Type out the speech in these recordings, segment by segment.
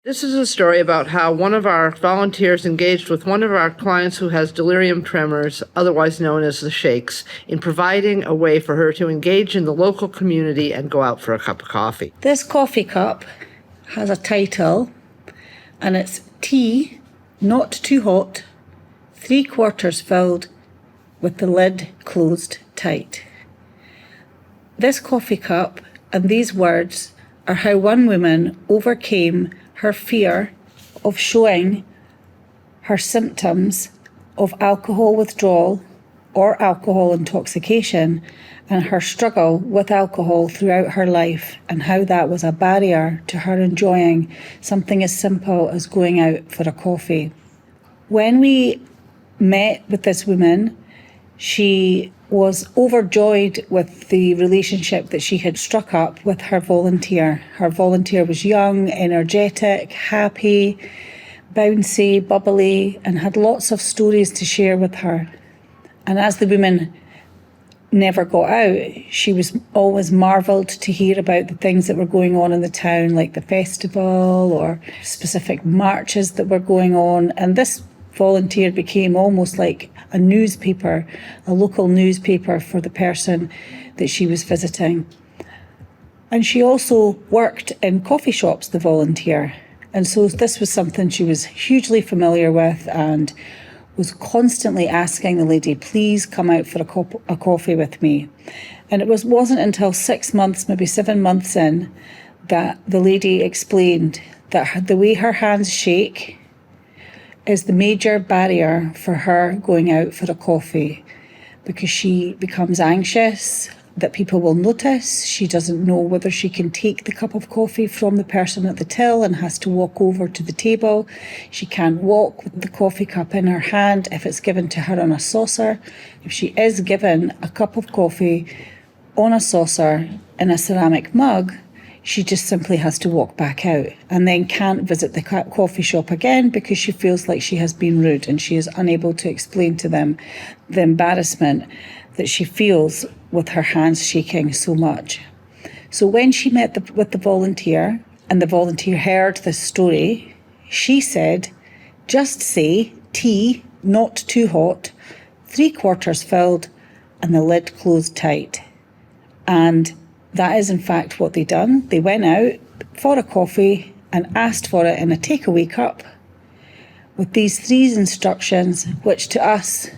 This is a story about how one of our volunteers engaged with one of our clients who has delirium tremors, otherwise known as the shakes, in providing a way for her to engage in the local community and go out for a cup of coffee. This coffee cup has a title, and it's tea, not too hot, 3/4 filled, with the lid closed tight. This coffee cup and these words are how one woman overcame her fear of showing her symptoms of alcohol withdrawal or alcohol intoxication, and her struggle with alcohol throughout her life, and how that was a barrier to her enjoying something as simple as going out for a coffee. When we met with this woman, she was overjoyed with the relationship that she had struck up with her volunteer. Her volunteer was young, energetic, happy, bouncy, bubbly, and had lots of stories to share with her. And as the woman never got out, she was always marvelled to hear about the things that were going on in the town, like the festival or specific marches that were going on. And this volunteer became almost like a newspaper, a local newspaper for the person that she was visiting. And she also worked in coffee shops, the volunteer. And so this was something she was hugely familiar with, and was constantly asking the lady, please come out for a coffee with me. And it wasn't until 6 months, maybe 7 months in, that the lady explained that the way her hands shake is the major barrier for her going out for a coffee, because she becomes anxious that people will notice. She doesn't know whether she can take the cup of coffee from the person at the till and has to walk over to the table. She can't walk with the coffee cup in her hand if it's given to her on a saucer. If she is given a cup of coffee on a saucer in a ceramic mug, she just simply has to walk back out, and then can't visit the coffee shop again because she feels like she has been rude, and she is unable to explain to them the embarrassment that she feels with her hands shaking so much. So when she met with the volunteer, and the volunteer heard this story, she said, just say tea, not too hot, 3/4 filled, and the lid closed tight. And that is in fact what they done. They went out for a coffee and asked for it in a takeaway cup with these 3 instructions, which to us,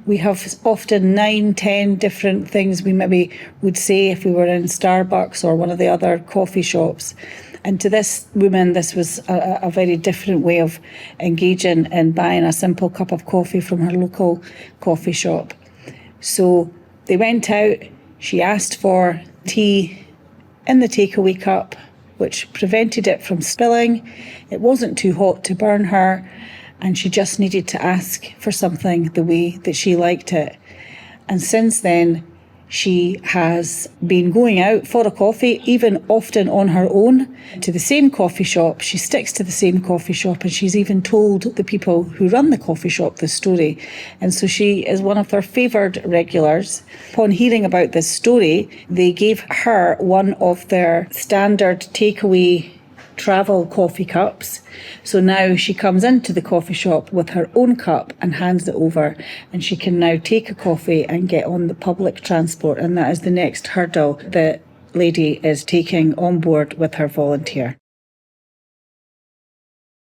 we have often 9, 10 different things we maybe would say if we were in Starbucks or one of the other coffee shops. And to this woman, this was a very different way of engaging in buying a simple cup of coffee from her local coffee shop. So they went out, she asked for tea in the takeaway cup, which prevented it from spilling. It wasn't too hot to burn her, and she just needed to ask for something the way that she liked it. And since then, she has been going out for a coffee, even often on her own, to the same coffee shop. She sticks to the same coffee shop, and she's even told the people who run the coffee shop this story. And so she is one of their favoured regulars. Upon hearing about this story, they gave her one of their standard takeaway travel coffee cups. So now she comes into the coffee shop with her own cup and hands it over, and she can now take a coffee and get on the public transport. And that is the next hurdle that lady is taking on board with her volunteer.